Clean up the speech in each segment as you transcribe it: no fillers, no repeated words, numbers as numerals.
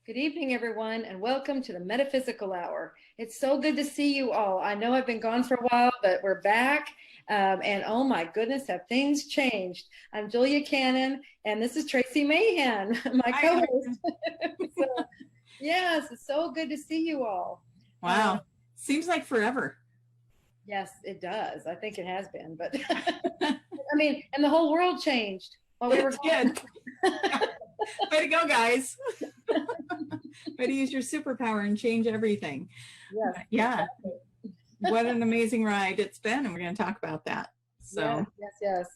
Good evening, everyone, and welcome to the Metaphysical Hour. It's so good to see you all. I know I've been gone for a while, but we're back. And oh my goodness, have things changed? I'm Julia Cannon, and this is Tracie Mahan, my co-host. So, yes, it's so good to see you all. Wow. Seems like forever. Yes, it does. I think it has been, but I mean, and the whole world changed while we were gone. Good. Way to go, guys. Way to use your superpower and change everything. Yes, yeah. Exactly. What an amazing ride it's been, and we're going to talk about that. So Yes.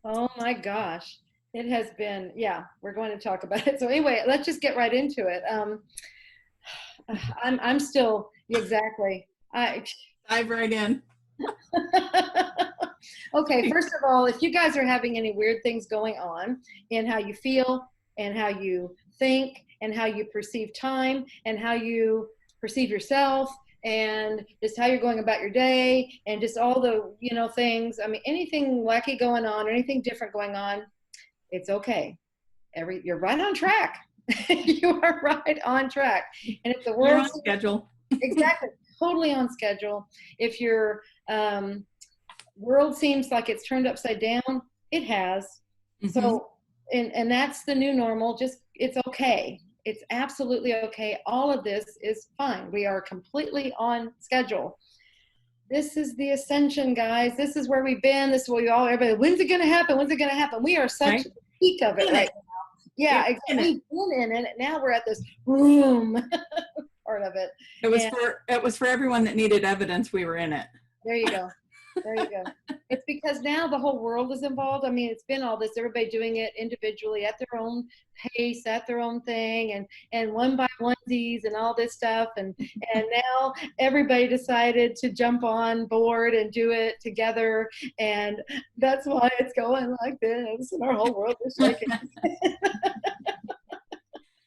Oh my gosh. It has been, we're going to talk about it. So anyway, let's just get right into it. I'm still, exactly. Dive right in. Okay, first of all, if you guys are having any weird things going on in how you feel and how you think and how you perceive time and how you perceive yourself and just how you're going about your day and just all the, things, I mean, anything wacky going on or anything different going on, it's okay. You're right on track. You are right on track. And if the world you're on schedule. Exactly, totally on schedule. If your world seems like it's turned upside down, it has. Mm-hmm. So, and that's the new normal. Just, it's okay. It's absolutely okay. All of this is fine. We are completely on schedule. This is the ascension, guys. This is where we've been. This is where everybody, when's it going to happen? When's it going to happen? We are such the peak of it right now. Yeah, exactly. We've been in it. Now we're at this room part of it. It was for everyone that needed evidence we were in it. There you go. There you go. It's because now the whole world is involved. I mean, it's been all this, everybody doing it individually at their own pace, at their own thing, and one by onesies and all this stuff. And now everybody decided to jump on board and do it together. And that's why it's going like this. And our whole world is shaking.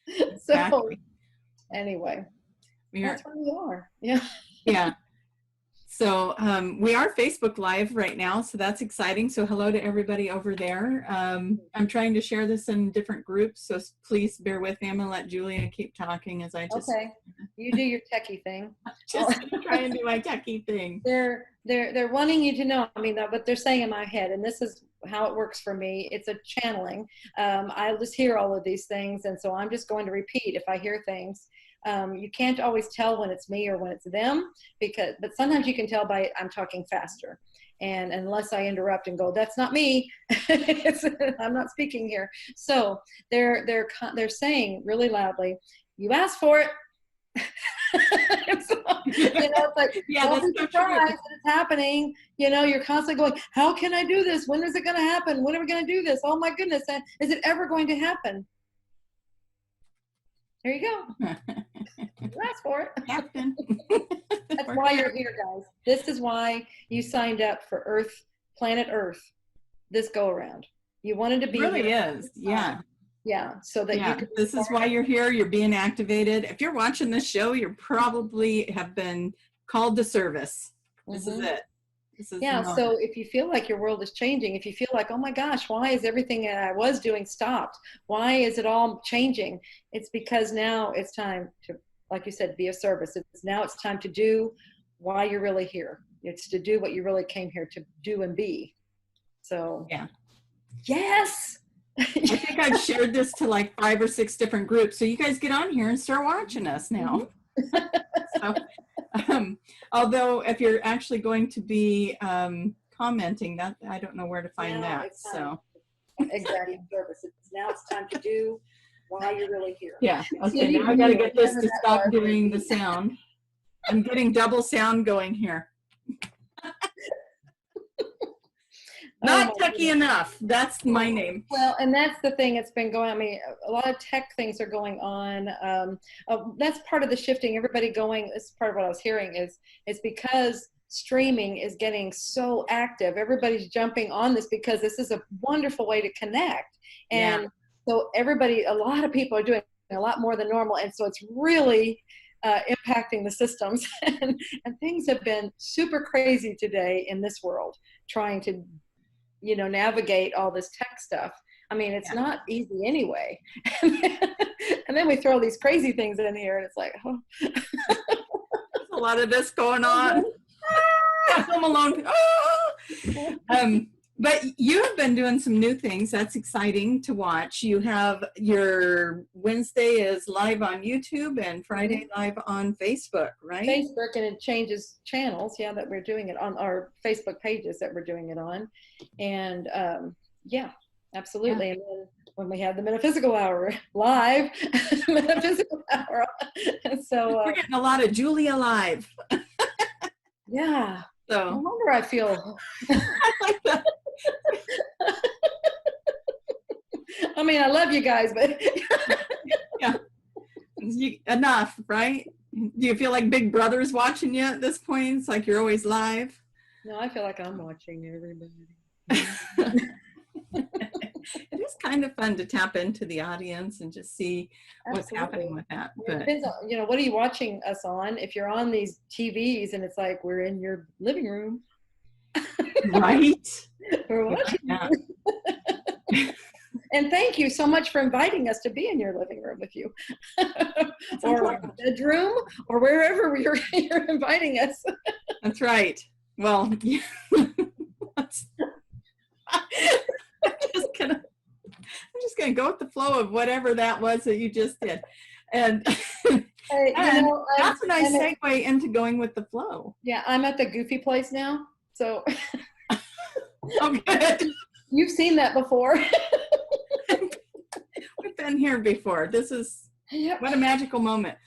Exactly. So anyway, that's where we are. Yeah. Yeah. So we are Facebook Live right now, so that's exciting. So hello to everybody over there. I'm trying to share this in different groups, so please bear with me. I'm going to let Julia keep talking as I just... Okay, you do your techie thing. Just try and do my techie thing. They're wanting you to know, I mean, what they're saying in my head, and this is how it works for me. It's a channeling. I just hear all of these things, and so I'm just going to repeat if I hear things. You can't always tell when it's me or when it's them, but sometimes you can tell by I'm talking faster. And unless I interrupt and go, that's not me, I'm not speaking here. So they're saying really loudly, you asked for it. So, it's like, don't be surprised that it's happening. You're constantly going, how can I do this? When is it going to happen? When are we going to do this? Oh my goodness. Is it ever going to happen? There you go. You asked for it. Captain. That's why you're here, guys. This is why you signed up for planet Earth, this go around. You wanted to be here. It really here. is. Yeah. Yeah. So that you could. This is why you're here. You're being activated. If you're watching this show, you probably have been called to service. This is it. So if you feel like your world is changing, if you feel like, oh my gosh, why is everything I was doing stopped? Why is it all changing? It's because now it's time to, like you said, be of service. It's time to do why you're really here. It's to do what you really came here to do and be. So yeah. Yes. I think I've shared this to like 5 or 6 different groups. So you guys get on here and start watching us now. So, although if you're actually going to be commenting, that I don't know where to find that. So exactly, service. Now it's time to do why you're really here. Yeah. Okay. Now I got to get this to stop doing the sound. I'm getting double sound going here. Not techie enough. That's my name. Well, and that's the thing that's been going on. I mean, a lot of tech things are going on. That's part of the shifting. Everybody going, this is part of what I was hearing is because streaming is getting so active. Everybody's jumping on this because this is a wonderful way to connect. And so a lot of people are doing a lot more than normal. And so it's really impacting the systems. And things have been super crazy today in this world, trying to navigate all this tech stuff. I mean, it's not easy anyway. And And then we throw these crazy things in here, and it's like, oh. There's a lot of this going on. Home Alone. But you have been doing some new things. That's exciting to watch. You have your Wednesday is live on YouTube and Friday live on Facebook, right? Facebook, and it changes channels. Yeah, that we're doing it on our Facebook pages that we're doing it on. And yeah, absolutely. Yeah. And then when we have the Metaphysical Hour live, Metaphysical Hour. And so we're getting a lot of Julia live. Yeah. So no wonder I feel. I like that. I mean, I love you guys, but yeah, enough, right? Do you feel like Big Brother's watching you at this point? It's like you're always live. No, I feel like I'm watching everybody. It is kind of fun to tap into the audience and just see what's happening with that. But it depends on, you know, what are you watching us on? If you're on these TVs and it's like we're in your living room, right? We're watching. And thank you so much for inviting us to be in your living room with you, or bedroom, or wherever you're inviting us. That's right. Well, yeah. I'm just gonna go with the flow of whatever that was that you just did, and, and that's a nice segue into going with the flow. Yeah, I'm at the Goofy place now, so. Oh, good. You've seen that before. We've been here before. This is what a magical moment.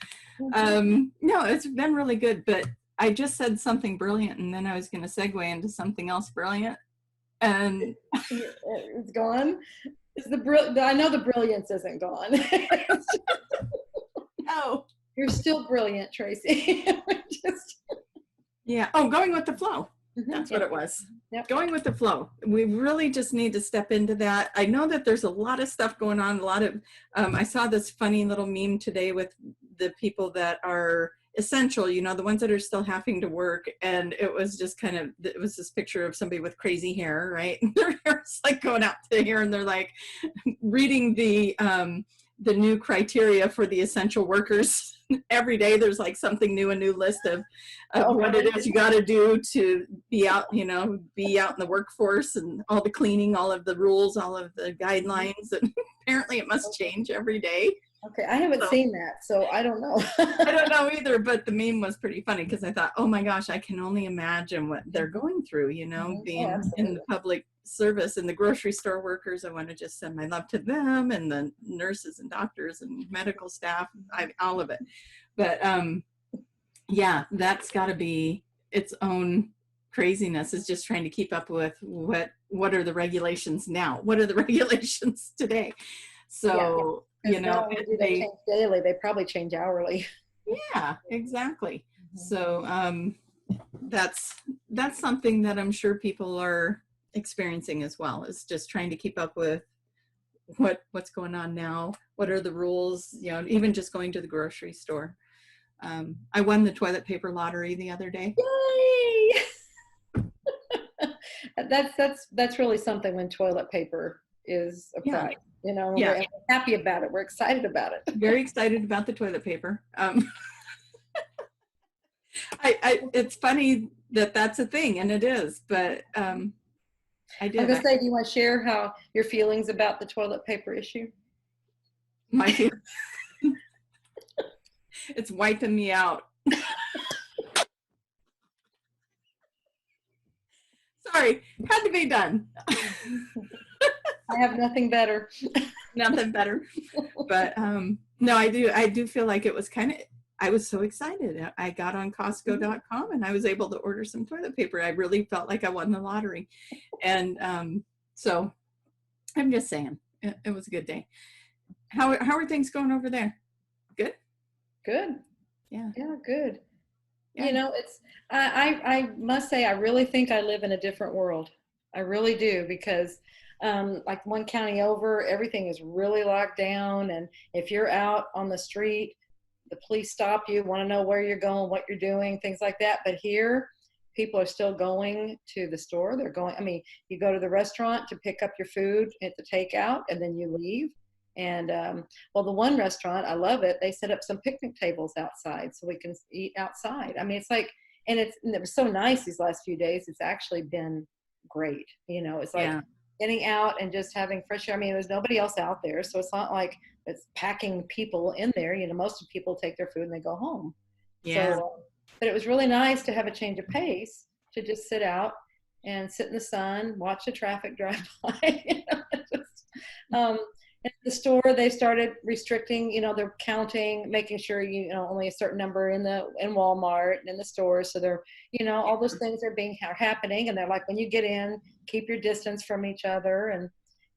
No, it's been really good, but I just said something brilliant, and then I was going to segue into something else brilliant, and it's gone. I know the brilliance isn't gone. No, you're still brilliant, Tracie. Yeah. Oh, going with the flow. That's what it was. Yep. Going with the flow. We really just need to step into that. I know that there's a lot of stuff going on. A lot of, I saw this funny little meme today with the people that are essential, you know, the ones that are still having to work. And it was just kind of, it was this picture of somebody with crazy hair, right? And their hair's like going out to here and they're like reading the new criteria for the essential workers. Every day there's like something new, a new list of what it is you got to do to be out, you know, be out in the workforce, and all the cleaning, all of the rules, all of the guidelines. And apparently it must change every day. Okay, I haven't seen that, so I don't know. I don't know either, but the meme was pretty funny because I thought, oh my gosh, I can only imagine what they're going through, you know, being in the public service, and the grocery store workers. I want to just send my love to them, and the nurses and doctors and medical staff, all of it. But yeah, that's got to be its own craziness, is just trying to keep up with what are the regulations now? What are the regulations today? So, you know, they change daily. They probably change hourly. Yeah, exactly. So that's something that I'm sure people are experiencing as well, is just trying to keep up with what's going on now. What are the rules? You know, even just going to the grocery store. I won the toilet paper lottery the other day. Yay! That's really something when toilet paper is a prize. Yeah. You know, we're happy about it. We're excited about it. Very excited about the toilet paper. It's funny that that's a thing, and it is, but I did. I was going to say, do you want to share how your feelings about the toilet paper issue? My feelings. It's wiping me out. Sorry, had to be done. I have nothing better. Nothing better. But no, I do feel like it was kind of, I was so excited. I got on Costco.com and I was able to order some toilet paper. I really felt like I won the lottery. And so I'm just saying, it was a good day. How are things going over there? Good? Good. Yeah. Yeah, good. Yeah. You know, it's, I must say, I really think I live in a different world. I really do, because like one county over, everything is really locked down. And if you're out on the street, the police stop you, want to know where you're going, what you're doing, things like that. But here, people are still going to the store. They're going, I mean, you go to the restaurant to pick up your food at the takeout, and then you leave. And well, the one restaurant, I love it. They set up some picnic tables outside so we can eat outside. I mean, it's like, and it was so nice these last few days. It's actually been great. You know, it's like Yeah. getting out and just having fresh air. I mean, there's nobody else out there, so it's not like it's packing people in there. You know, most of people take their food and they go home. Yeah. So, but it was really nice to have a change of pace, to just sit out and sit in the sun, watch the traffic drive by. You know, just, at the store, they started restricting, you know, they're counting, making sure, you know, only a certain number in Walmart and in the stores. So they're, you know, all those things are happening. And they're like, when you get in, keep your distance from each other. And,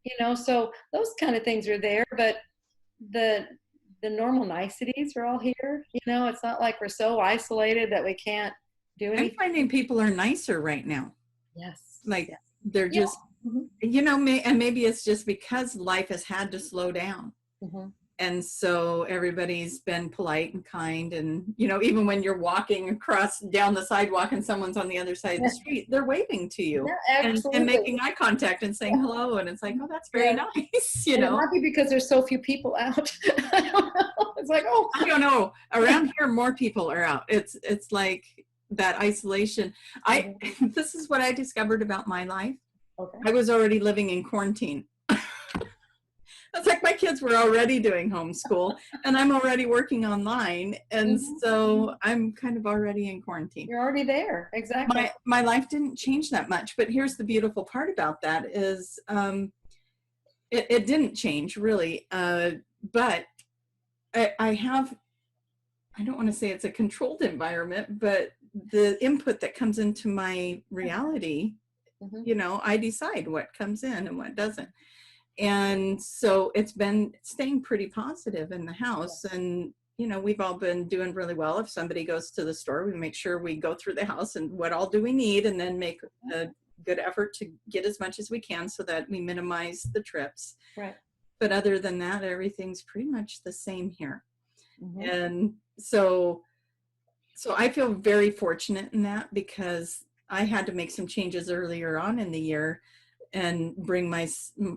you know, so those kind of things are there, but the normal niceties are all here. You know, it's not like we're so isolated that we can't do anything. I'm finding people are nicer right now. Yes. Like, yes. they're just, you know, and maybe it's just because life has had to slow down. And so everybody's been polite and kind. And, you know, even when you're walking across down the sidewalk and someone's on the other side of the street, they're waving to you and making eye contact and saying hello. And it's like, oh, that's very nice. You know, it might be because there's so few people out. I don't know. It's like, oh, I don't know. Around here, more people are out. It's like that isolation. This is what I discovered about my life. I was already living in quarantine. It's like my kids were already doing homeschool and I'm already working online. And so I'm kind of already in quarantine. You're already there. Exactly. My life didn't change that much, but here's the beautiful part about that is it didn't change really. But I don't want to say it's a controlled environment, but the input that comes into my reality, you know, I decide what comes in and what doesn't. And so it's been staying pretty positive in the house. And, you know, we've all been doing really well. If somebody goes to the store, we make sure we go through the house and what all do we need, and then make a good effort to get as much as we can so that we minimize the trips. Right. But other than that, everything's pretty much the same here. And so I feel very fortunate in that, because I had to make some changes earlier on in the year and bring my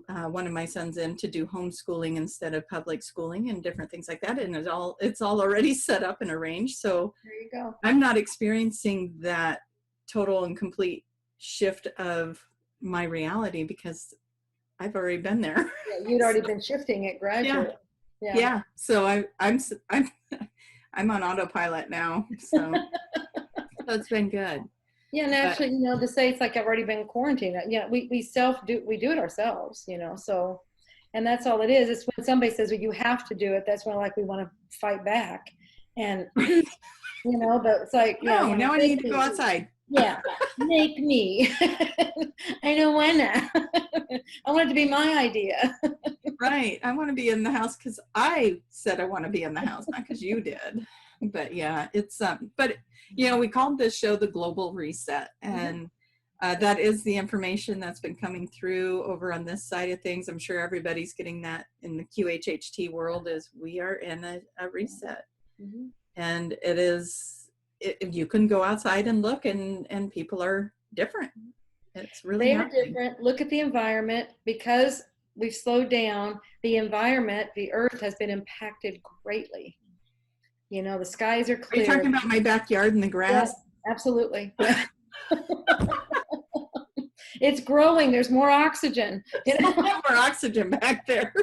one of my sons in to do homeschooling instead of public schooling and different things like that. And it's all already set up and arranged. So there you go. I'm not experiencing that total and complete shift of my reality because I've already been there. Yeah, you'd already been shifting it gradually. Yeah. So I'm on autopilot now. So it's been good. Yeah, and actually, you know, to say it's like I've already been quarantined. Yeah, we do it ourselves, you know. So, and that's all it is. It's when somebody says, "Well, you have to do it." That's when like we want to fight back, and you know. But it's like, no, now I need to go outside. Yeah, make me. I don't wanna. I want it to be my idea. Right. I want to be in the house because I said I want to be in the house, not because you did. But yeah, it's but you know, we called this show the Global Reset, and that is the information that's been coming through over on this side of things. I'm sure everybody's getting that in the QHHT world, is we are in a reset. And it is, you can go outside and look, and people are different. It's really they are different. Look at the environment. Because we've slowed down, the environment, the earth has been impacted greatly. You know, the skies are clear. Are you talking about my backyard and the grass? Yes, absolutely. It's growing. There's more oxygen. You know? More oxygen back there.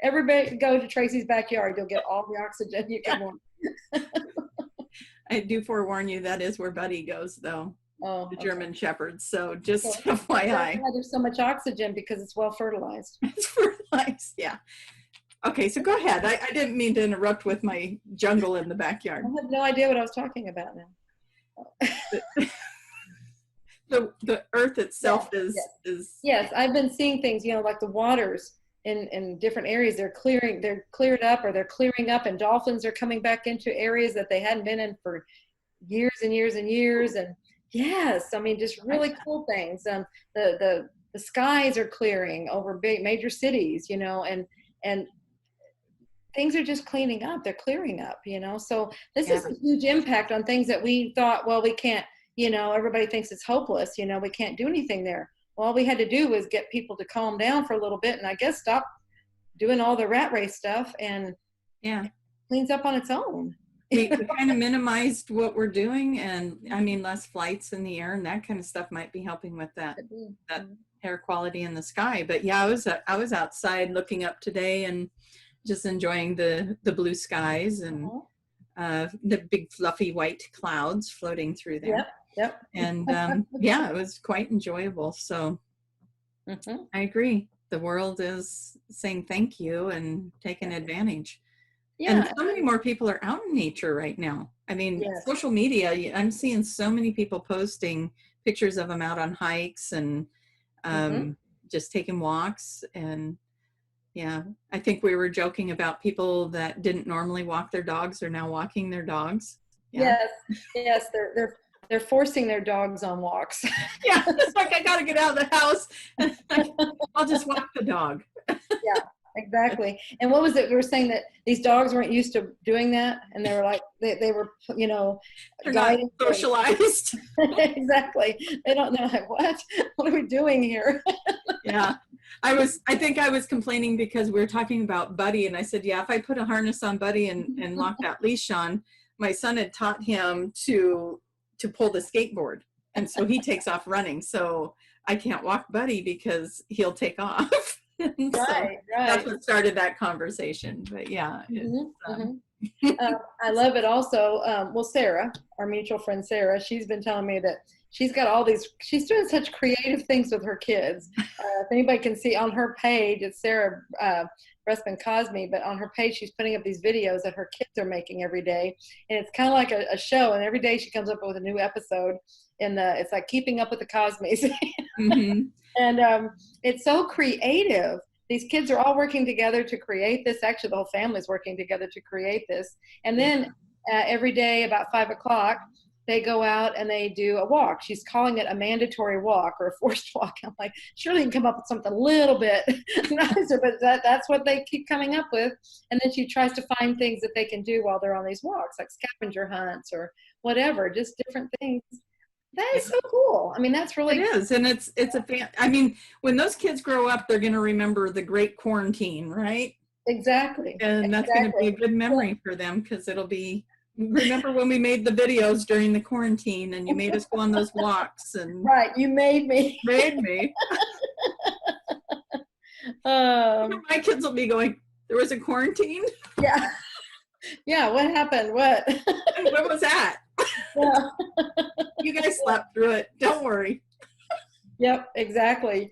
Everybody go to Tracie's backyard. You'll get all the oxygen you can want. I do forewarn you, that is where Buddy goes, though. Oh, the German Shepherd. So just FYI. There's so much oxygen because it's well fertilized. It's fertilized, yeah. Okay, so go ahead. I didn't mean to interrupt with my jungle in the backyard. I have no idea what I was talking about now. The earth itself is. Yes, I've been seeing things, you know, like the waters in different areas. They're cleared up, or they're clearing up, and dolphins are coming back into areas that they hadn't been in for years and years and years. And yes, I mean, just really cool things. The skies are clearing over big major cities, you know, and things are just cleaning up. They're clearing up, you know. So this is a huge impact on things that we thought, well, we can't, you know, everybody thinks it's hopeless, you know, we can't do anything there. Well, all we had to do was get people to calm down for a little bit, and I guess stop doing all the rat race stuff, and Yeah. it cleans up on its own. We kind of minimized what we're doing, and I mean, less flights in the air and that kind of stuff might be helping with that air quality in the sky. But yeah, I was outside looking up today and just enjoying the blue skies and the big fluffy white clouds floating through there. Yep. And yeah, it was quite enjoyable. So I agree. The world is saying thank you and taking advantage. Yeah. And so many more people are out in nature right now. I mean, social media, I'm seeing so many people posting pictures of them out on hikes and just taking walks. And yeah, I think we were joking about people that didn't normally walk their dogs are now walking their dogs. Yeah. Yes, they're forcing their dogs on walks. Yeah, it's like, I got to get out of the house. I'll just walk the dog. Yeah. Exactly. And what was it? We were saying that these dogs weren't used to doing that, and they were like, they were, you know, guided, socialized. Exactly. They don't know, like, what are we doing here? Yeah. I think I was complaining because we were talking about Buddy, and I said, yeah, if I put a harness on Buddy and lock that leash on, my son had taught him to pull the skateboard, and so he takes off running. So I can't walk Buddy because he'll take off. Right. That's what started that conversation. But yeah, I love it also. Well, Sarah, our mutual friend Sarah, she's been telling me that she's got all these, she's doing such creative things with her kids. If anybody can see on her page, it's Sarah Brespin Cosme, but on her page she's putting up these videos that her kids are making every day, and it's kind of like a show, and every day she comes up with a new episode. It's like Keeping Up with the Cosmes. And it's so creative. These kids are all working together to create this. Actually, the whole family's working together to create this. And then every day about 5 o'clock, they go out and they do a walk. She's calling it a mandatory walk or a forced walk. I'm like, surely you can come up with something a little bit nicer, but that's what they keep coming up with. And then she tries to find things that they can do while they're on these walks, like scavenger hunts or whatever, just different things. That is so cool. I mean, that's really it is, and it's I mean, when those kids grow up, they're going to remember the great quarantine, right? Exactly. And that's going to be a good memory for them, because it'll be, remember when we made the videos during the quarantine and you made us go on those walks, and right, you made me. My kids will be going, there was a quarantine? Yeah, what happened? What was that? Yeah. You guys slept through it. Don't worry. Yep, exactly.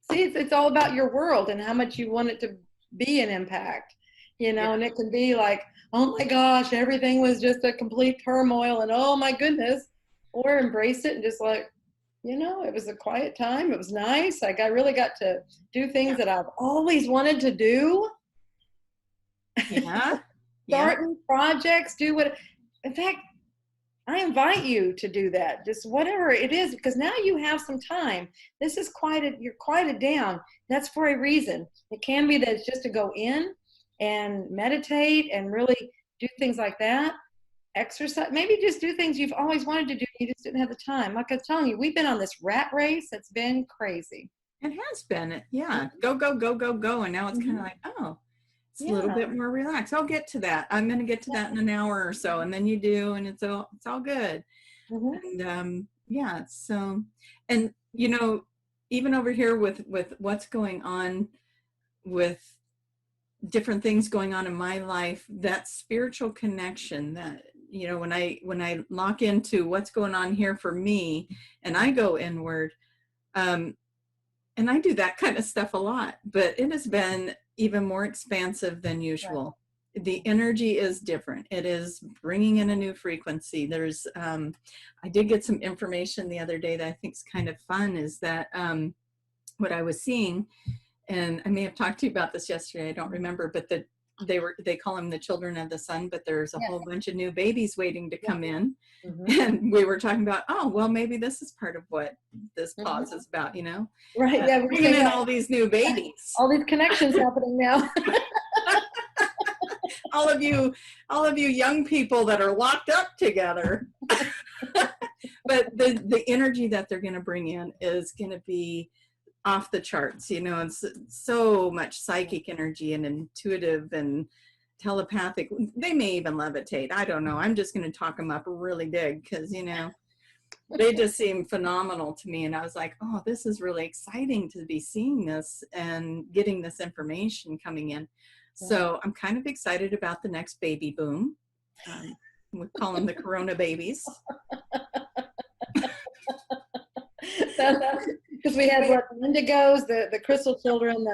It's all about your world and how much you want it to be an impact, you know, and it can be like, oh my gosh, everything was just a complete turmoil and oh my goodness, or embrace it and just like, you know, it was a quiet time. It was nice. Like I really got to do things that I've always wanted to do. Starting projects, do what, in fact, I invite you to do that, just whatever it is, because now you have some time. This is you're quieted down. That's for a reason. It can be that it's just to go in and meditate and really do things like that. Exercise, maybe just do things you've always wanted to do. You just didn't have the time. Like I was telling you, we've been on this rat race. It's been crazy. It has been. Yeah. Go, go, go, go, go. And now it's kind of like, oh, it's a little bit more relaxed. I'll get to that. I'm going to get to that in an hour or so. And then you do, and it's all good. And so, and you know, even over here with what's going on with different things going on in my life, that spiritual connection, that, you know, when I lock into what's going on here for me and I go inward, and I do that kind of stuff a lot, but it has been even more expansive than usual. Right. The energy is different. It is bringing in a new frequency. There's, I did get some information the other day that I think is kind of fun, is that what I was seeing, and I may have talked to you about this yesterday, I don't remember, but they call them the children of the sun, but there's a whole bunch of new babies waiting to come in. And we were talking about, oh, well, maybe this is part of what this pause is about, you know? Right, we're bringing in all these new babies. All these connections happening now. all of you young people that are locked up together. But the energy that they're going to bring in is going to be off the charts, you know, it's so much psychic energy and intuitive and telepathic. They may even levitate. I don't know. I'm just going to talk them up really big because, you know, they just seem phenomenal to me. And I was like, oh, this is really exciting to be seeing this and getting this information coming in. So I'm kind of excited about the next baby boom. We call them the Corona babies. Because we had what, the indigos, the crystal children,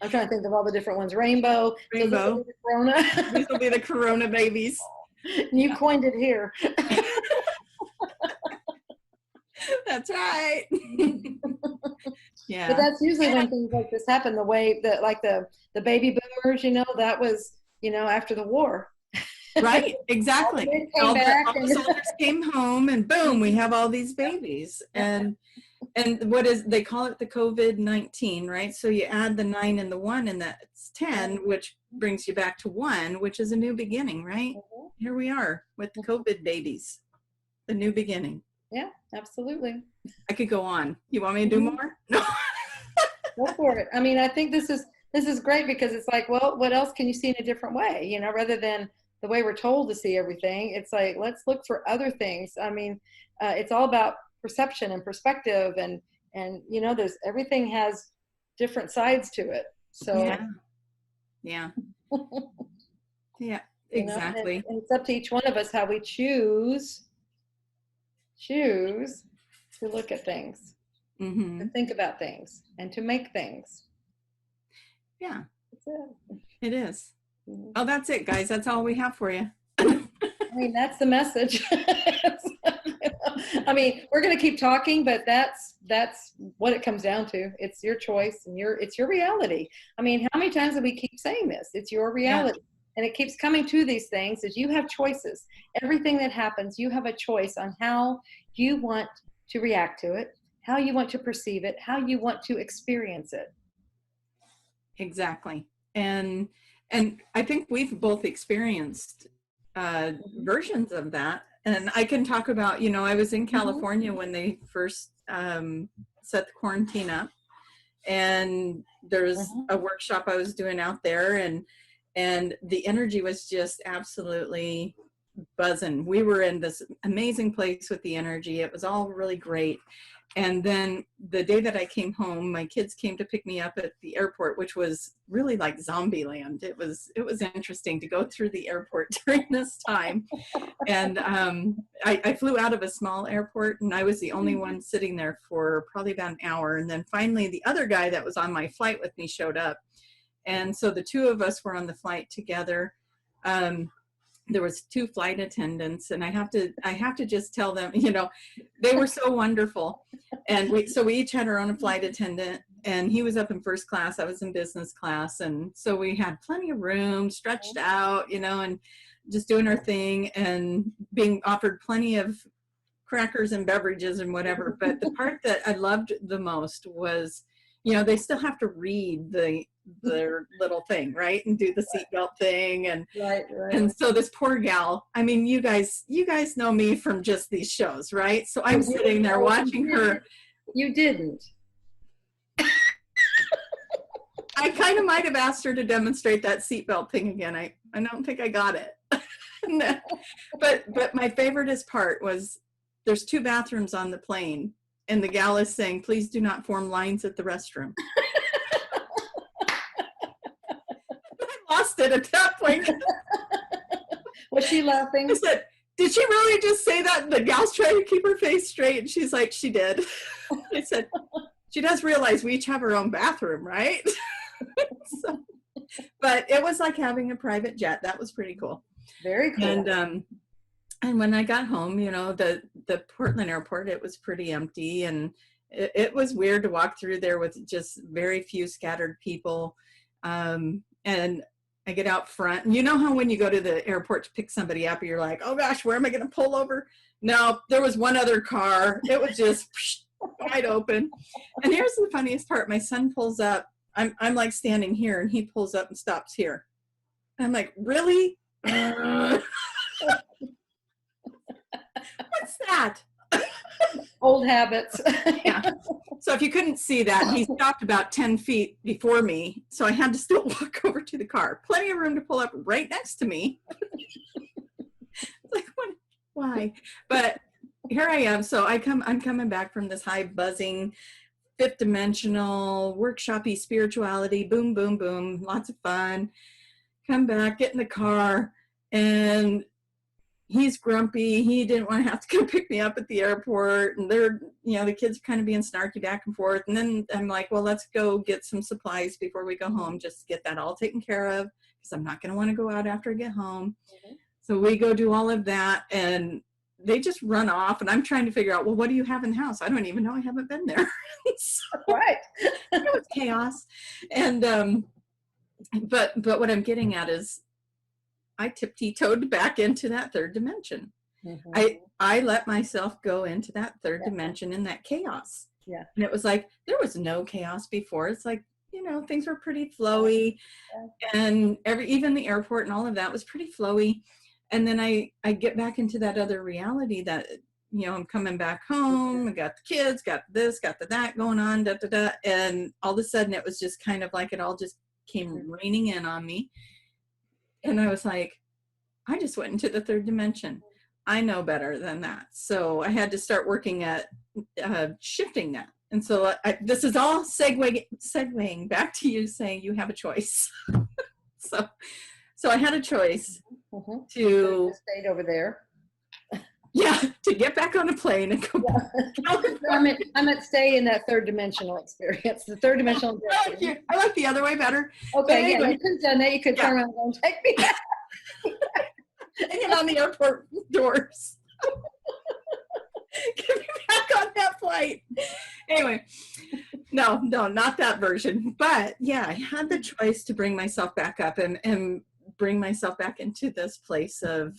I'm trying to think of all the different ones, rainbow. Rainbow. So the Corona. These will be the Corona babies. You coined it here. That's right. Yeah. But that's usually when things like this happen, the way that, like the baby boomers, you know, that was, you know, after the war. Right, exactly. All the soldiers came home and boom, we have all these babies. And what is, they call it the COVID-19, right? So you add the 9 and the 1 and that's 10, which brings you back to 1, which is a new beginning, right? Here we are with the COVID babies, the new beginning. Yeah, absolutely. I could go on. You want me to do more? No. Go for it. I mean, I think this is great because it's like, well, what else can you see in a different way? You know, rather than the way we're told to see everything, it's like, let's look for other things. I mean, it's all about perception and perspective, and you know, everything has different sides to it. So yeah, exactly. You know, and it's up to each one of us how we choose to look at things, to think about things, and to make things. Yeah, that's it. It is. Oh, that's it, guys. That's all we have for you. I mean, that's the message. I mean, we're going to keep talking, but that's what it comes down to. It's your choice and it's your reality. I mean, how many times do we keep saying this? It's your reality. And it keeps coming to these things as you have choices. Everything that happens, you have a choice on how you want to react to it, how you want to perceive it, how you want to experience it. Exactly. And I think we've both experienced versions of that. And I can talk about, you know, I was in California when they first set the quarantine up. And there's a workshop I was doing out there, and the energy was just absolutely buzzing. We were in this amazing place with the energy. It was all really great. And then the day that I came home, my kids came to pick me up at the airport, which was really like zombie land. It was interesting to go through the airport during this time. And I flew out of a small airport, and I was the only one sitting there for probably about an hour. And then finally the other guy that was on my flight with me showed up. And so the two of us were on the flight together. There was 2 flight attendants, and I have to just tell them, you know, they were so wonderful. And we each had our own flight attendant, and he was up in first class, I was in business class. And so we had plenty of room, stretched out, you know, and just doing our thing and being offered plenty of crackers and beverages and whatever. But the part that I loved the most was, you know, they still have to read their little thing, right, and do the seatbelt thing, and right. And so this poor gal, I mean, you guys know me from just these shows, right? So I'm sitting there watching her. You didn't. I kind of might have asked her to demonstrate that seatbelt thing again. I don't think I got it. But my favoriteest part was there's 2 bathrooms on the plane, and the gal is saying, "Please do not form lines at the restroom." Lost it at that point. Was she laughing? I said, "Did she really just say that?" And the gal's trying to keep her face straight, and she's like, "She did." I said, "She does realize we each have our own bathroom, right?" So, but it was like having a private jet. That was pretty cool. Very cool. And when I got home, you know, the Portland airport, it was pretty empty, and it was weird to walk through there with just very few scattered people. And I get out front, and you know how when you go to the airport to pick somebody up, you're like, "Oh gosh, where am I going to pull over?" No, there was one other car. It was just wide open. And here's the funniest part. My son pulls up. I'm like standing here, and he pulls up and stops here. And I'm like, "Really? What's that?" Old habits. Yeah. So if you couldn't see that, he stopped about 10 feet before me. So I had to still walk over to the car. Plenty of room to pull up right next to me. Like, why? But here I am. So I'm coming back from this high buzzing, fifth dimensional, workshopy spirituality, boom, boom, boom, lots of fun. Come back, get in the car, and he's grumpy. He didn't want to have to go pick me up at the airport. And they're, the kids are kind of being snarky back and forth. And then I'm like, well, let's go get some supplies before we go home, just to get that all taken care of, because I'm not going to want to go out after I get home. Mm-hmm. So we go do all of that, and they just run off. And I'm trying to figure out, well, what do you have in the house? I don't even know. I haven't been there. So, right. It was chaos. And, but what I'm getting at is, I tiptoed back into that third dimension. Mm-hmm. I let myself go into that third dimension in that chaos. Yeah. And it was like, there was no chaos before. It's like, things were pretty flowy, and even the airport and all of that was pretty flowy. And then I get back into that other reality that, I'm coming back home. I got the kids, got this, got that going on, and all of a sudden it was just kind of like it all just came raining in on me. And I was like, I just went into the third dimension. I know better than that. So I had to start working at shifting that. And so this is all segueing back to you saying you have a choice. So I had a choice to stayed over there. Yeah, to get back on a plane and go back. I meant stay in that third dimensional experience. The third dimensional. I like the other way better. Okay, anyway, you could have done that. You could turn around and take me back. And get on the airport doors. Get me back on that flight. Anyway, no, not that version. But yeah, I had the choice to bring myself back up and bring myself back into this place of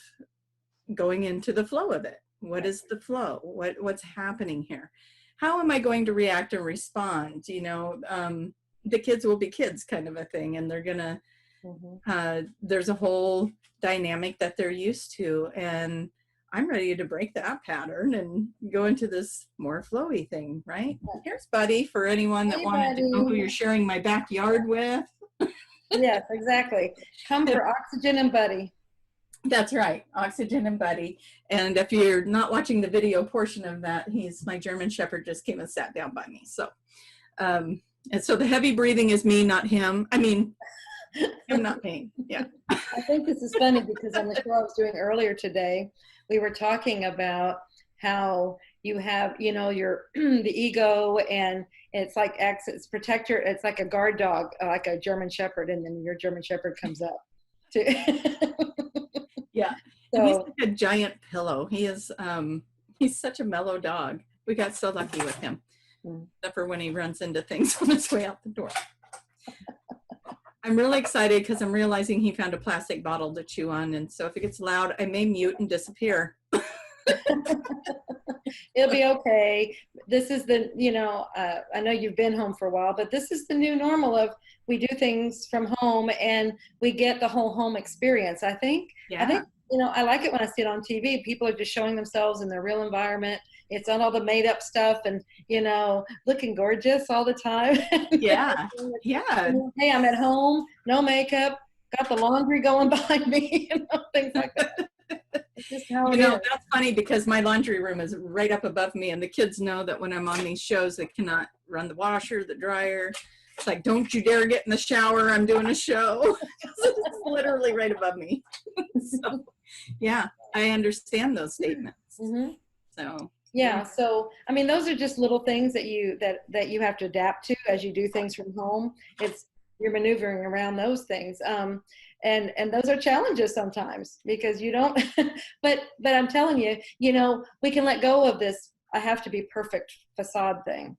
going into the flow of it. What is the flow? What's happening here? How am I going to react and respond? The kids will be kids kind of a thing, and they're gonna, there's a whole dynamic that they're used to, and I'm ready to break that pattern and go into this more flowy thing, right? Here's Buddy, for anyone that wanted to know who you're sharing my backyard with. Yes, exactly. Come for Oxygen and Buddy. That's right, Oxygen and Buddy. And if you're not watching the video portion of that, he's my German Shepherd, just came and sat down by me. So, and so the heavy breathing is me, not him. I mean, him, not me. Yeah. I think this is funny because on the show I was doing earlier today, we were talking about how you have, your the ego, and it's like it's protector. It's like a guard dog, like a German Shepherd, and then your German Shepherd comes up. Yeah, so, he's like a giant pillow. He is he's such a mellow dog. We got so lucky with him, except for when he runs into things on his way out the door. I'm really excited because I'm realizing he found a plastic bottle to chew on, and so if it gets loud, I may mute and disappear. It'll be okay. This is the, I know you've been home for a while, but this is the new normal of we do things from home and we get the whole home experience. I think, I like it when I see it on TV. People are just showing themselves in their real environment. It's not all the made up stuff and, looking gorgeous all the time. Yeah. Yeah. Hey, I'm at home, no makeup, got the laundry going behind me, things like that. Just how that's funny because my laundry room is right up above me, and the kids know that when I'm on these shows, they cannot run the washer, the dryer. It's like, don't you dare get in the shower. I'm doing a show. It's literally right above me. So, yeah, I understand those statements. Mm-hmm. So. Yeah. So, I mean, those are just little things that you have to adapt to as you do things from home. You're maneuvering around those things. And those are challenges sometimes because you don't, but I'm telling you, we can let go of this, I have to be perfect facade thing.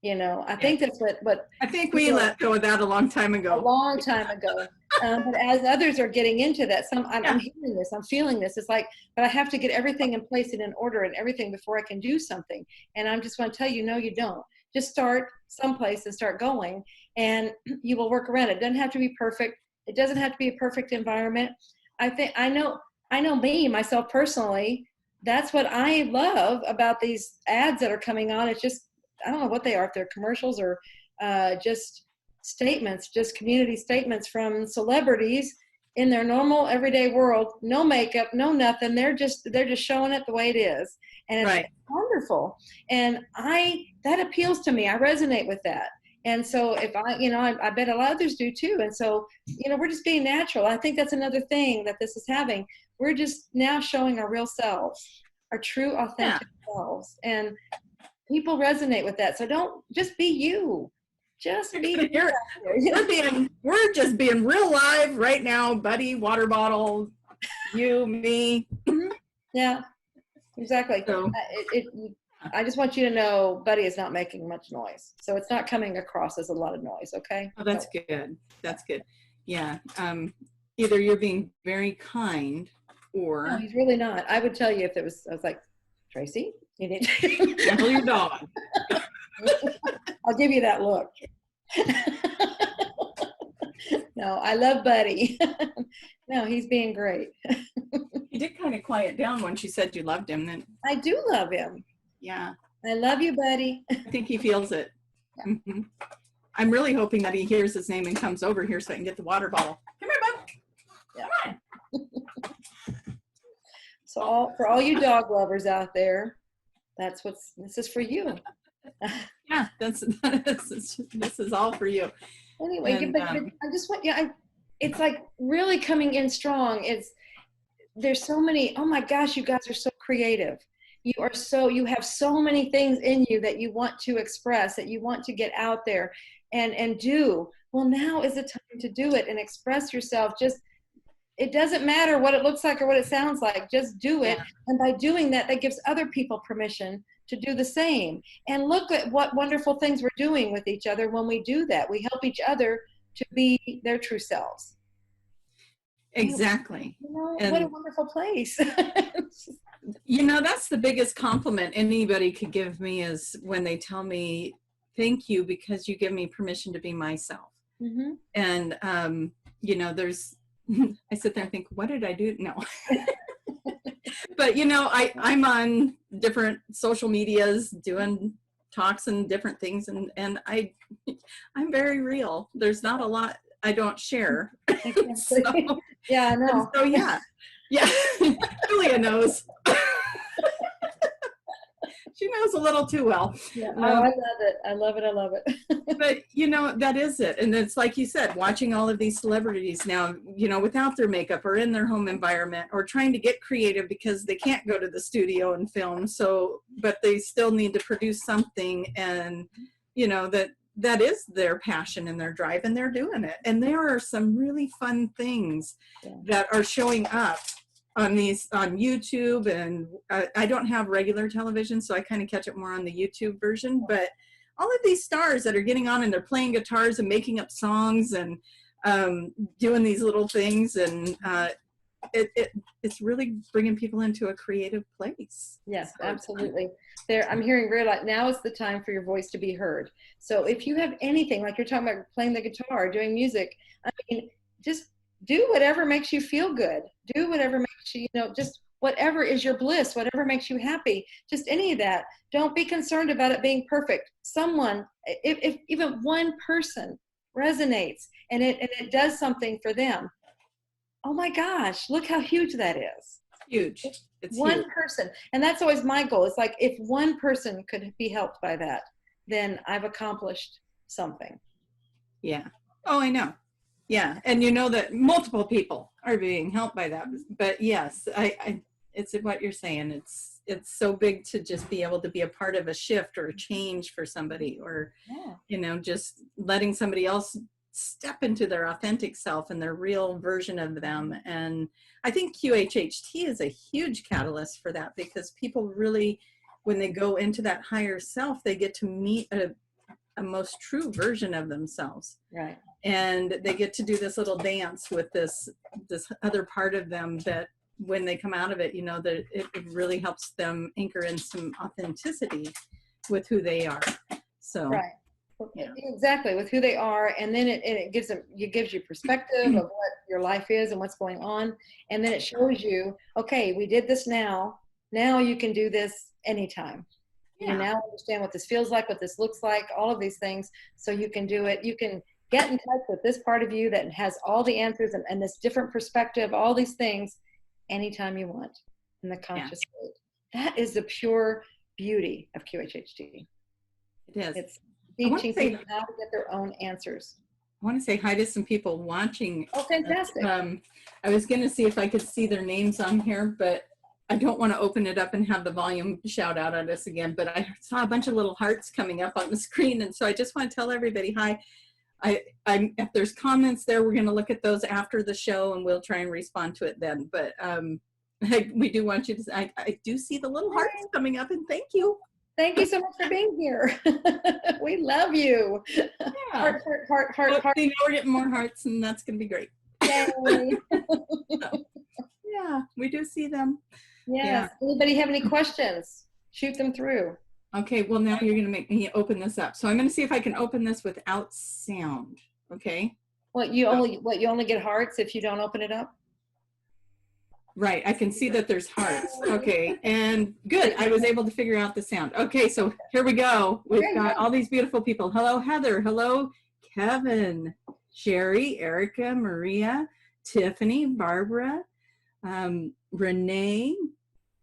I think that's what I think we let go of that a long time ago. But as others are getting into that, I'm hearing this, I'm feeling this. It's like, but I have to get everything in place and in order and everything before I can do something. And I'm just going to tell you, no, you don't. Just start someplace and start going, and you will work around it. It doesn't have to be perfect. It doesn't have to be a perfect environment. I know myself personally, that's what I love about these ads that are coming on. It's just, I don't know what they are, if they're commercials or just statements, just community statements from celebrities in their normal everyday world, no makeup, no nothing. They're just showing it the way it is. And it's Right. wonderful. And that appeals to me. I resonate with that. And so if I bet a lot of others do too. And so, we're just being natural. I think that's another thing that this is having. We're just now showing our real selves, our true, authentic selves. And people resonate with that. So don't just be you. Just be we're just being real live right now, buddy, water bottle, you, me. Yeah, exactly. So, I just want you to know Buddy is not making much noise. So it's not coming across as a lot of noise, okay? oh, that's good. That's good. Yeah. Either you're being very kind or... No, he's really not. I would tell you if I was like, Tracie, you need to... Handle your dog. I'll give you that look. No, I love Buddy. No, he's being great. You did kind of quiet down when she said you loved him. Then I do love him. Yeah. I love you, Buddy. I think he feels it. Yeah. Mm-hmm. I'm really hoping that he hears his name and comes over here so I can get the water bottle. Come here, bud. Yeah. Come on. So for all you dog lovers out there, this is for you. Yeah, this is all for you. Anyway, and, I just want, it's like really coming in strong. There's so many, oh my gosh, you guys are so creative. You have so many things in you that you want to express, that you want to get out there and do. Well, now is the time to do it and express yourself. It doesn't matter what it looks like or what it sounds like, just do it. Yeah. And by doing that, that gives other people permission to do the same. And look at what wonderful things we're doing with each other when we do that. We help each other to be their true selves. Exactly. What a wonderful place. That's the biggest compliment anybody could give me is when they tell me, thank you, because you give me permission to be myself. Mm-hmm. And, I sit there and think, what did I do? No. But, I'm on different social medias doing talks and different things. And I'm very real. There's not a lot I don't share. So, yeah, I know. So, yeah. Julia knows. She knows a little too well. Yeah, I love it. I love it. I love it. But, that is it. And it's like you said, watching all of these celebrities now, without their makeup or in their home environment or trying to get creative because they can't go to the studio and film. But they still need to produce something and, that is their passion and their drive and they're doing it. And there are some really fun things that are showing up on YouTube, and I don't have regular television, so I kind of catch it more on the YouTube version. But all of these stars that are getting on and they're playing guitars and making up songs and doing these little things, and it's really bringing people into a creative place. Yes, so absolutely. I'm hearing now is the time for your voice to be heard. So if you have anything, like you're talking about playing the guitar, doing music, just do whatever makes you feel good. Do whatever makes you, just whatever is your bliss, whatever makes you happy, just any of that. Don't be concerned about it being perfect. Someone, if even one person resonates and it does something for them, oh my gosh, look how huge that is. Huge. It's one huge. Person. And that's always my goal. It's like if one person could be helped by that, then I've accomplished something. Yeah. Oh, I know. Yeah. And that multiple people are being helped by that. But yes, it's what you're saying. It's so big to just be able to be a part of a shift or a change for somebody, or, just letting somebody else step into their authentic self and their real version of them. And I think QHHT is a huge catalyst for that, because people really, when they go into that higher self, they get to meet a most true version of themselves. Right. And they get to do this little dance with this other part of them that when they come out of it, that it really helps them anchor in some authenticity with who they are. So right. Yeah. Exactly, with who they are, and then it gives you perspective of what your life is and what's going on, and then it shows you, okay, we did this now, Now you can do this anytime. Yeah. You now understand what this feels like, what this looks like, all of these things. So you can do it. You can get in touch with this part of you that has all the answers and this different perspective, all these things, anytime you want in the conscious state. That is the pure beauty of QHHT. It is. It's teaching people how to get their own answers. I want to say hi to some people watching. Oh, fantastic. I was going to see if I could see their names on here, but I don't want to open it up and have the volume shout out at us again. But I saw a bunch of little hearts coming up on the screen. And so I just want to tell everybody hi. If there's comments there, we're going to look at those after the show and we'll try and respond to it then. But we do want you to, I do see the little hearts coming up, and thank you. Thank you so much for being here. We love you. Yeah. Heart, heart, heart, heart, heart. We're getting more hearts, and that's going to be great. Yay. So, yeah, we do see them. Yes. Yeah. Anybody have any questions? Shoot them through. Okay, well, now you're going to make me open this up. So I'm going to see if I can open this without sound. Okay. You only get hearts if you don't open it up? Right, I can see that there's hearts. Okay, and good, I was able to figure out the sound. Okay, so here we go. We've got all these beautiful people. Hello, Heather. Hello, Kevin, Sherry, Erica, Maria, Tiffany, Barbara, Renee.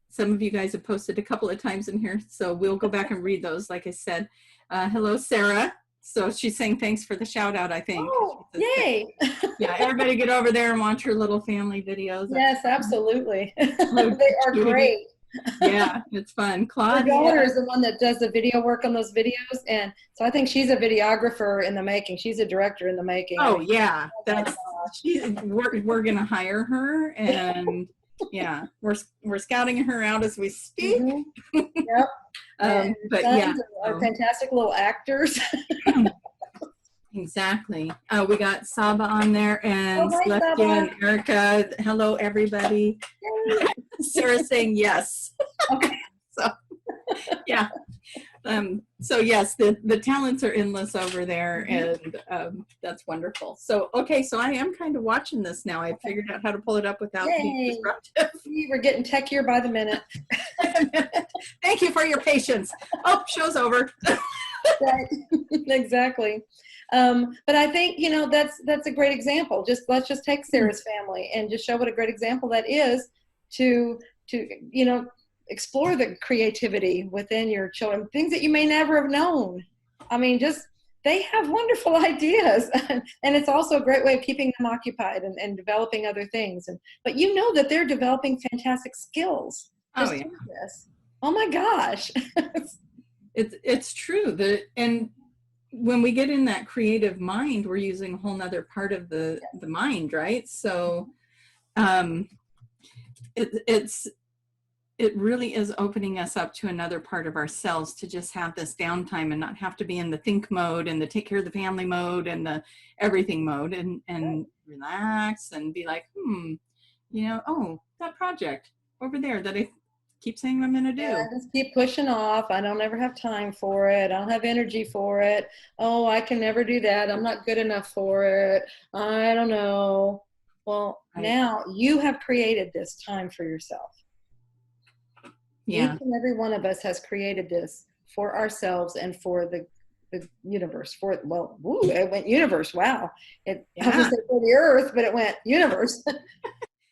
Some of you guys have posted a couple of times in here, so we'll go back and read those, like I said. Hello, Sarah. So she's saying thanks for the shout out, I think. Oh, yay. Yeah, everybody get over there and watch her little family videos. Yes, absolutely. They are great. Yeah, it's fun. Claudia. Her daughter is the one that does the video work on those videos. And so I think she's a videographer in the making. She's a director in the making. Oh, yeah. We're going to hire her. And yeah, we're scouting her out as we speak. Mm-hmm. Yep. But yeah, are fantastic little actors. Exactly. We got Saba on there, and Saba and Erica. Hello, everybody. Sarah's saying yes. Okay. So yeah. So yes, the talents are endless over there, and that's wonderful. So okay, so I am kind of watching this now. I figured out how to pull it up without being disruptive. We're getting techier by the minute. Thank you for your patience. Oh, show's over. Right. Exactly. But I think, that's a great example. Let's just take Sarah's family and just show what a great example that is to explore the creativity within your children, things that you may never have known. I mean, they have wonderful ideas, and it's also a great way of keeping them occupied and developing other things. But that they're developing fantastic skills. Oh, yeah. Oh my gosh. It's true. And when we get in that creative mind, we're using a whole nother part of the mind, right? So it really is opening us up to another part of ourselves to just have this downtime and not have to be in the think mode and the take care of the family mode and the everything mode, and relax and be like, oh, that project over there that I keep saying I'm going to do. Yeah, just keep pushing off. I don't ever have time for it. I don't have energy for it. Oh, I can never do that. I'm not good enough for it. I don't know. Well, now you have created this time for yourself. Yeah. Each and every one of us has created this for ourselves and for the universe. It went universe. Wow. I was going to say for the earth, but it went universe.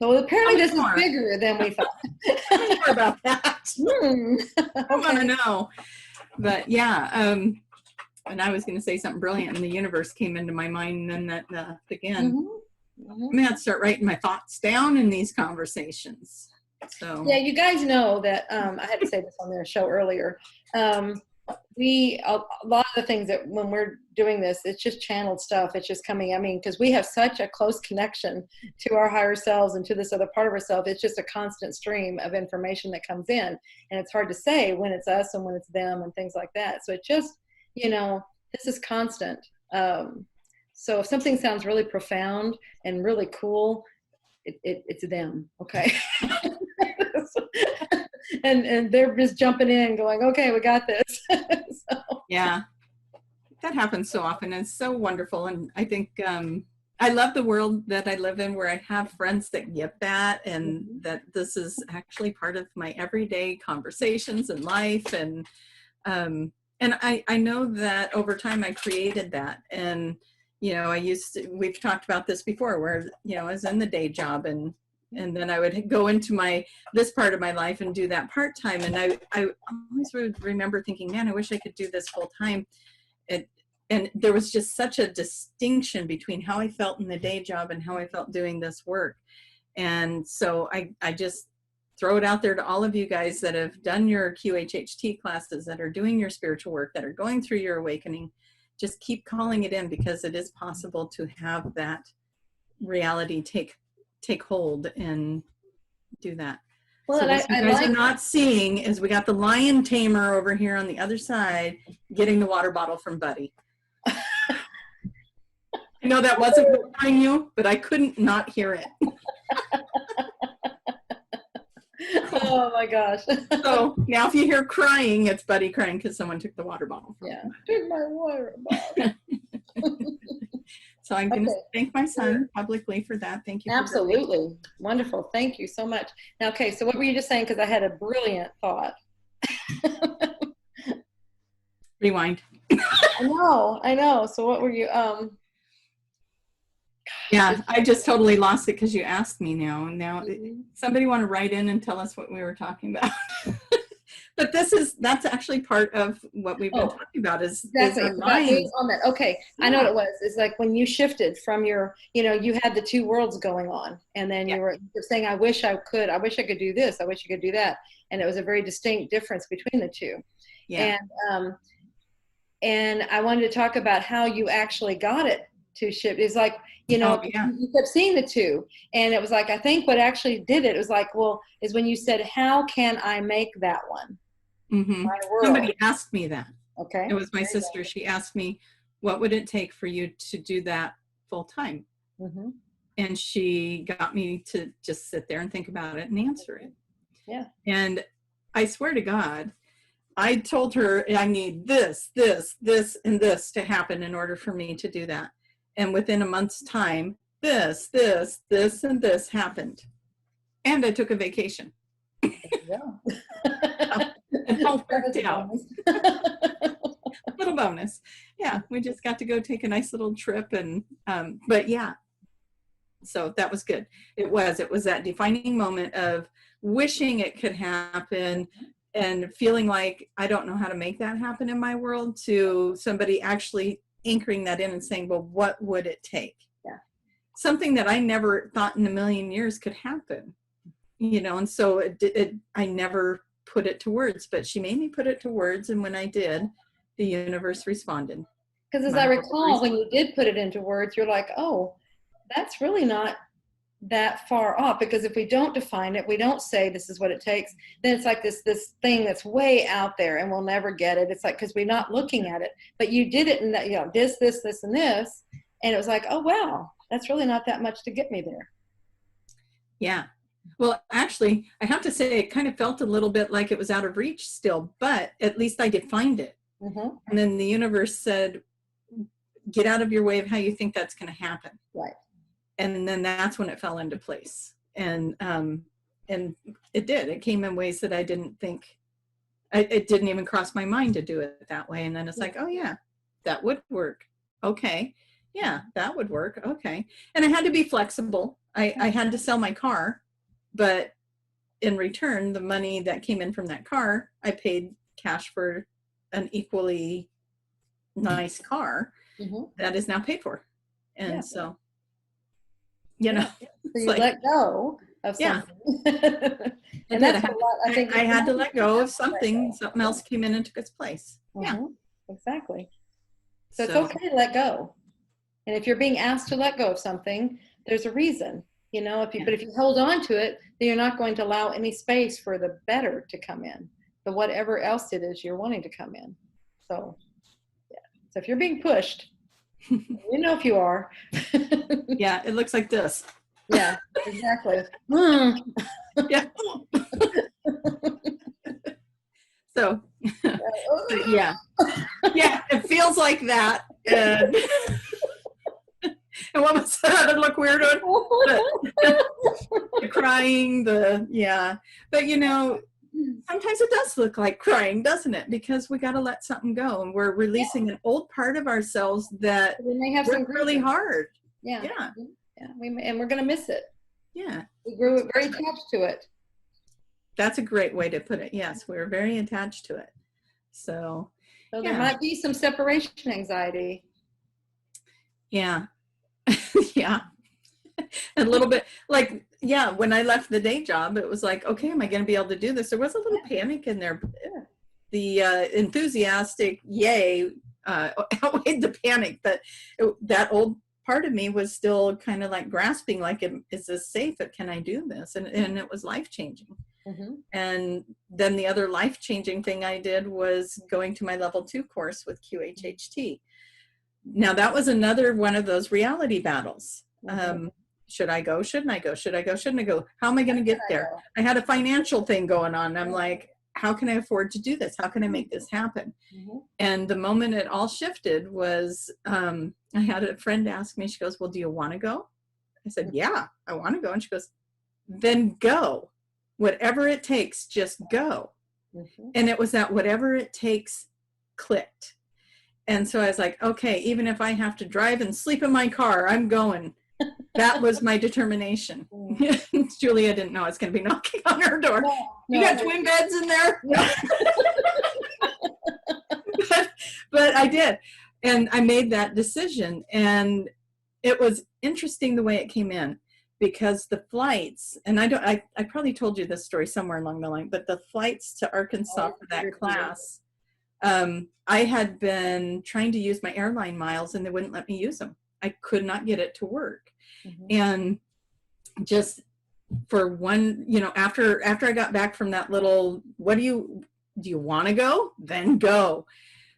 So apparently this is bigger than we thought. More about that. I want to know. But yeah, and I was going to say something brilliant, and the universe came into my mind, and then that again. Mm-hmm. I'm going to have to start writing my thoughts down in these conversations. So yeah, you guys know that I had to say this on their show earlier. A lot of the things that when we're doing this, it's just channeled stuff. It's just coming. I mean, because we have such a close connection to our higher selves and to this other part of ourselves. It's just a constant stream of information that comes in, and it's hard to say when it's us and when it's them and things like that. So it just, this is constant. So if something sounds really profound and really cool, it's them. Okay. and they're just jumping in going, okay, we got this. So. Yeah, that happens so often. It's so wonderful. And I think I love the world that I live in, where I have friends that get that, and Mhm. that this is actually part of my everyday conversations in life. And I know that over time I created that. And, you know, we've talked about this before, where, you know, I was in the day job, and then I would go into this part of my life and do that part-time. And I always would remember thinking, man, I wish I could do this full time. And there was just such a distinction between how I felt in the day job and how I felt doing this work. And so I just throw it out there to all of you guys that have done your QHHT classes, that are doing your spiritual work, that are going through your awakening. Just keep calling it in, because it is possible to have that reality take hold and do that. Well, So and what you I guys like, are not seeing is we got the lion tamer over here on the other side getting the water bottle from Buddy. I know that wasn't behind you, but I couldn't not hear it. oh my gosh. So now if you hear crying, it's Buddy crying because someone took the water bottle from Yeah, him. took my water bottle. So I'm going to Okay. thank my son publicly for that. Thank you. Absolutely. Wonderful. Thank you so much. Now, okay, so what were you just saying? Because I had a brilliant thought. Rewind. I know. So what were you, Yeah, I just totally lost it because you asked me now. And now somebody want to write in and tell us what we were talking about. But that's actually part of what we've been talking about is our minds. On that. Okay, yeah. I know what it was. It's like when you shifted from your, you know, you had the two worlds going on, and then you were saying, I wish I could do this, I wish I could do that. And it was a very distinct difference between the two. Yeah. And I wanted to talk about how you actually got it to shift. It's like, you know, you kept seeing the two. And it was like, I think what actually did it was like, well, is when you said, how can I make that one? Mm-hmm. Somebody asked me that. Okay. It was my sister. She asked me, what would it take for you to do that full time? Mm-hmm. And she got me to just sit there and think about it and answer it. Yeah. And I swear to God, I told her I need this, and this to happen in order for me to do that. And within a month's time, this, and this happened. And I took a vacation. Yeah. It all worked out. Little bonus. Yeah, we just got to go take a nice little trip. And but yeah, so that was good. It was that defining moment of wishing it could happen and feeling like I don't know how to make that happen in my world, to somebody actually anchoring that in and saying, well, what would it take? Yeah. Something that I never thought in a million years could happen, you know. And so I never put it to words, but she made me put it to words. And when I did, the universe responded. Because as I recall, when you did put it into words, you're like, oh, that's really not that far off. Because if we don't define it, we don't say this is what it takes, then it's like this thing that's way out there and we'll never get it. It's like, because we're not looking at it, but you did it in that, you know, this, and this. And it was like, oh, wow, that's really not that much to get me there. Yeah. Well, actually, I have to say, it kind of felt a little bit like it was out of reach still, but at least I defined it. Mm-hmm. And then the universe said, get out of your way of how you think that's going to happen. Right. And then that's when it fell into place. And it did. It came in ways that I didn't think, it didn't even cross my mind to do it that way. And then it's like, oh yeah, that would work. Okay. Yeah, that would work. Okay. And I had to be flexible. I had to sell my car, but in return, the money that came in from that car, I paid cash for an equally nice car that is now paid for. And so, you know, so you like, let go of something. And that's a lot. I think I had to let go of something. Something else came in and took its place. Yeah, exactly. So it's okay to let go. And if you're being asked to let go of something, there's a reason, you know. But if you hold on to it, then you're not going to allow any space for the better to come in, the whatever else it is you're wanting to come in. So, yeah. So if you're being pushed, you know if you are. Yeah, it looks like this. Yeah, exactly. Yeah. So, yeah, it feels like that. And And what was that other look weird on? The crying, yeah. But you know, sometimes it does look like crying, doesn't it? Because we got to let something go, and we're releasing an old part of ourselves that we may have worked really hard. Yeah. Yeah. And we're going to miss it. Yeah. We grew very attached to it. That's a great way to put it. Yes, we were very attached to it. So there might be some separation anxiety. Yeah. Yeah. A little bit like, yeah, when I left the day job, it was like, okay, am I going to be able to do this? There was a little panic in there. The enthusiastic yay outweighed the panic, but that old part of me was still kind of like grasping, like, is this safe? Can I do this? And it was life-changing. Mm-hmm. And then the other life-changing thing I did was going to my level 2 course with QHHT. Now that was another one of those reality battles. Mm-hmm. Should I go? Shouldn't I go? Should I go? Shouldn't I go? How am I going to get there? I had a financial thing going on. I'm like, how can I afford to do this? How can I make this happen? Mm-hmm. And the moment it all shifted was, I had a friend ask me, she goes, well, do you want to go? I said, yeah, I want to go. And she goes, then go. Whatever it takes, just go. Mm-hmm. And it was that whatever it takes clicked. And so I was like, okay, even if I have to drive and sleep in my car, I'm going. That was my determination. Julia didn't know I was going to be knocking on her door. No, you got twin beds in there? No. but I did. And I made that decision. And it was interesting the way it came in, because the flights, and I probably told you this story somewhere along the line, but the flights to Arkansas for that class, I had been trying to use my airline miles and they wouldn't let me use them. I could not get it to work. Mm-hmm. And just for one, after I got back from that little, do you want to go? Then go.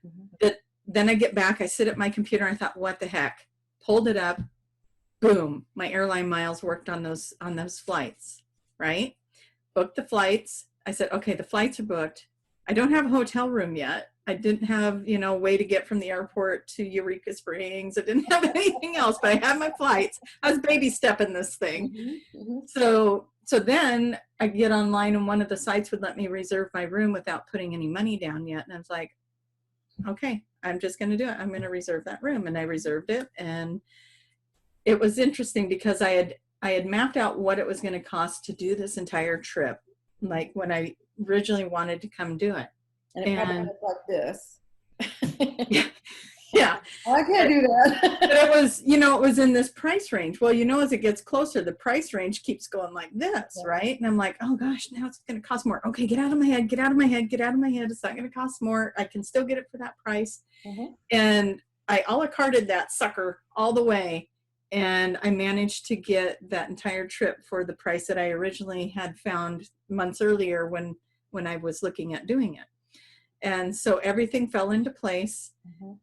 Mm-hmm. Then I get back, I sit at my computer and I thought, what the heck? Pulled it up, boom, my airline miles worked on those flights, right? Booked the flights. I said, okay, the flights are booked. I don't have a hotel room yet. I didn't have, a way to get from the airport to Eureka Springs. I didn't have anything else, but I had my flights. I was baby stepping this thing. Mm-hmm. Mm-hmm. So then I get online and one of the sites would let me reserve my room without putting any money down yet. And I was like, okay, I'm just going to do it. I'm going to reserve that room. And I reserved it. And it was interesting because I had mapped out what it was going to cost to do this entire trip. Like when I originally wanted to come do it. And it probably looked like this. Yeah. Oh, I can't do that. But it was, it was in this price range. Well, as it gets closer, the price range keeps going like this, right? And I'm like, oh gosh, now it's going to cost more. Okay, get out of my head, get out of my head, get out of my head. It's not going to cost more. I can still get it for that price. Mm-hmm. And I a la carted that sucker all the way. And I managed to get that entire trip for the price that I originally had found months earlier when I was looking at doing it. And so everything fell into place. Mm-hmm.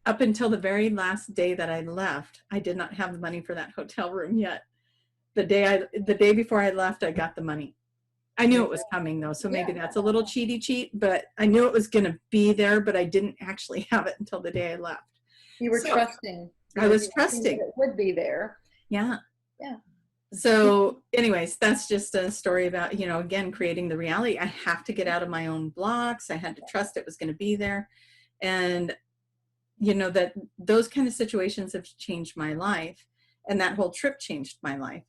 Up until the very last day that I left, I did not have the money for that hotel room yet. The day before I left, I got the money. I knew it was coming though, so maybe that's a little cheat, but I knew it was going to be there, but I didn't actually have it until the day I left. You were trusting. I was trusting. It would be there. Yeah. Yeah. So anyways, that's just a story about, again, creating the reality. I have to get out of my own blocks. I had to trust it was going to be there. And, that those kind of situations have changed my life. And that whole trip changed my life.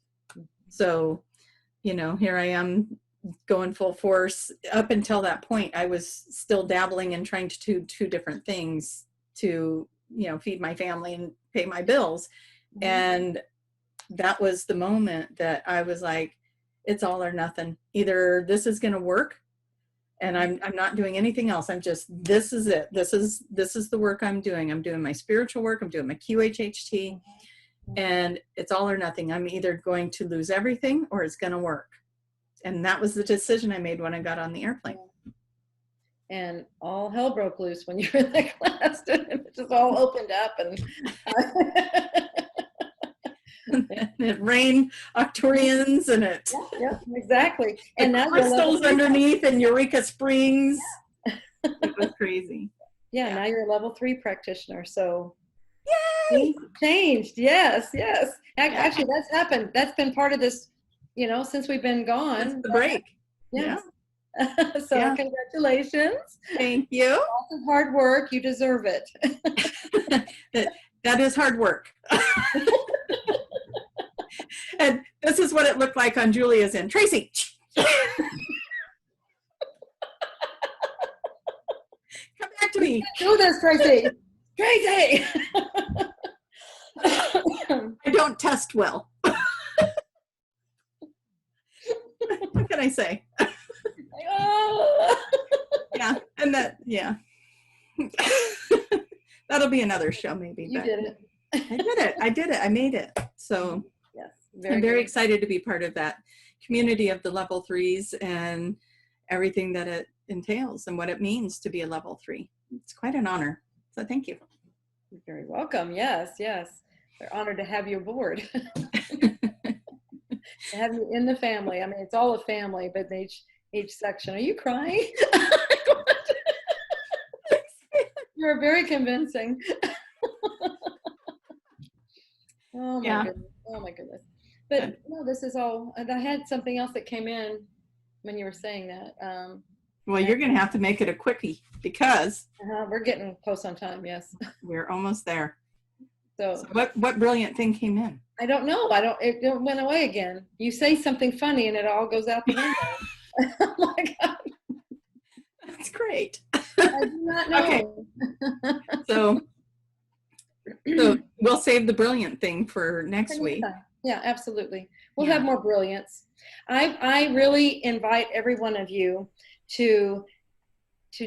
So, here I am going full force. Up until that point, I was still dabbling in trying to do two different things to, feed my family and pay my bills. Mm-hmm. And that was the moment that I was like, it's all or nothing. Either this is going to work and I'm not doing anything else. This is it. This is the work I'm doing. I'm doing my spiritual work. I'm doing my QHHT and it's all or nothing. I'm either going to lose everything or it's going to work. And that was the decision I made when I got on the airplane. And all hell broke loose when you were in that class. It just all opened up and it rained Octurians and it. Yeah, exactly. And now crystals underneath in Eureka Springs. It was crazy. Yeah, now you're a level 3 practitioner. So Yay! Things changed. Yes, yes. Actually, that's happened. That's been part of this, since we've been That's gone. the break. Yes. Yeah. So Yeah. congratulations. Thank you. Lots of hard work. You deserve it. That is hard work. And this is what it looked like on Julia's end. Tracie. Come back to me. Do this, Tracie. Tracie. I don't test well. What can I say? Oh. Yeah, and that'll be another show maybe. You did it. I did it. I made it. So Yes, I'm very excited to be part of that community of the level 3s and everything that it entails and what it means to be a level 3. It's quite an honor. So thank you. You're very welcome. Yes, yes. We're honored to have you aboard. To have you in the family. I mean, it's all a family, but each section. Are you crying? You're very convincing. Oh my goodness. Oh my goodness. But no, this is all. And I had something else that came in when you were saying that. Well, you're going to have to make it a quickie because we're getting close on time. Yes. We're almost there. So what brilliant thing came in? I don't know. It went away again. You say something funny and it all goes out the window. Oh my God. That's great. I do not know. Okay. So we'll save the brilliant thing for next week. Yeah, absolutely. We'll have more brilliance. I really invite every one of you to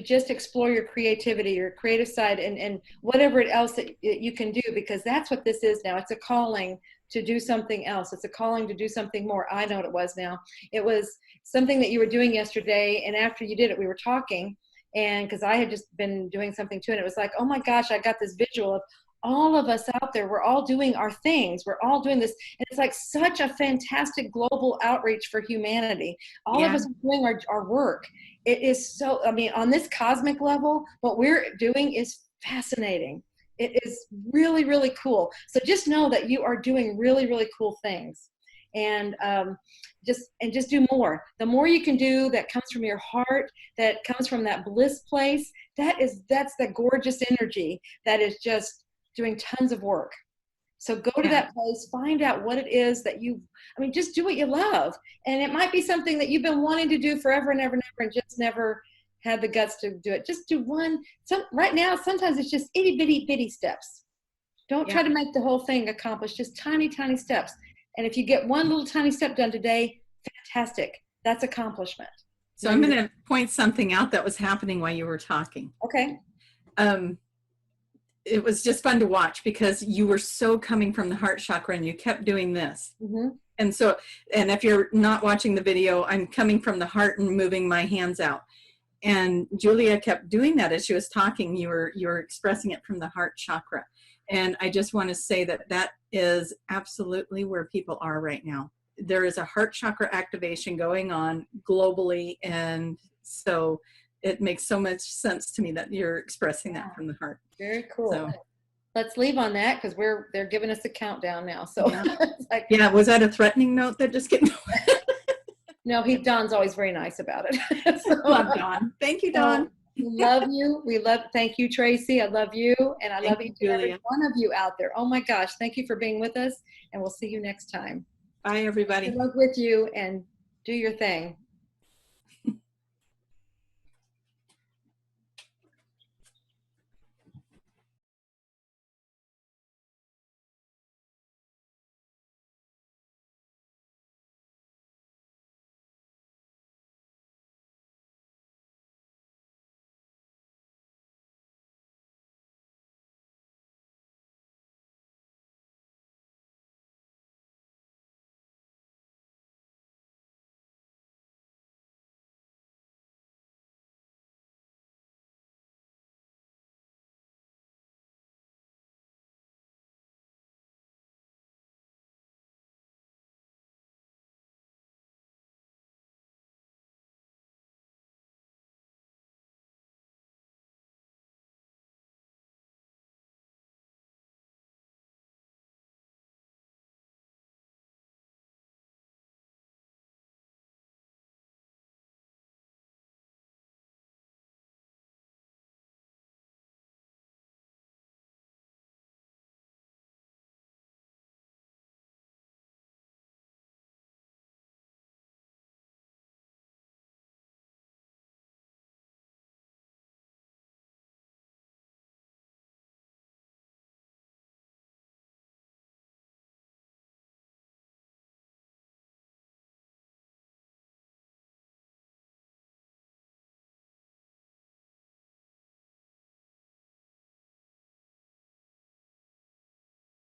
just explore your creativity, your creative side, and whatever else that you can do, because that's what this is now. It's a calling to do something else. It's a calling to do something more. I know what it was now. It was something that you were doing yesterday, and after you did it, we were talking, and because I had just been doing something too, and it was like, oh my gosh, I got this visual of all of us out there. We're all doing our things. We're all doing this. And it's like such a fantastic global outreach for humanity. All of us are doing our work. It is so, I mean, on this cosmic level, what we're doing is fascinating. It is really, really cool. So just know that you are doing really, really cool things. And just do more. The more you can do that comes from your heart, that comes from that bliss place, that's the gorgeous energy that is just doing tons of work. So go to that place, find out what it is that just do what you love. And it might be something that you've been wanting to do forever and ever and ever and just never had the guts to do it. Just do one. Right now, sometimes it's just itty bitty steps. Don't try to make the whole thing accomplished, just tiny, tiny steps. And if you get one little tiny step done today, fantastic. That's accomplishment. So I'm going to point something out that was happening while you were talking. Okay. It was just fun to watch because you were so coming from the heart chakra and you kept doing this. Mm-hmm. And if you're not watching the video, I'm coming from the heart and moving my hands out. And Julia kept doing that as she was talking. You were expressing it from the heart chakra. And I just want to say that is absolutely where people are right now. There is a heart chakra activation going on globally. And so it makes so much sense to me that you're expressing that from the heart. Very cool. So, let's leave on that because they're giving us a countdown now. So it's like, was that a threatening note that just came? No, Don's always very nice about it. So, love Don. Thank you, Don. Love you. Thank you, Tracie. I love you. And I love each and every one of you out there. Oh my gosh. Thank you for being with us. And we'll see you next time. Bye, everybody. Good luck with you and do your thing.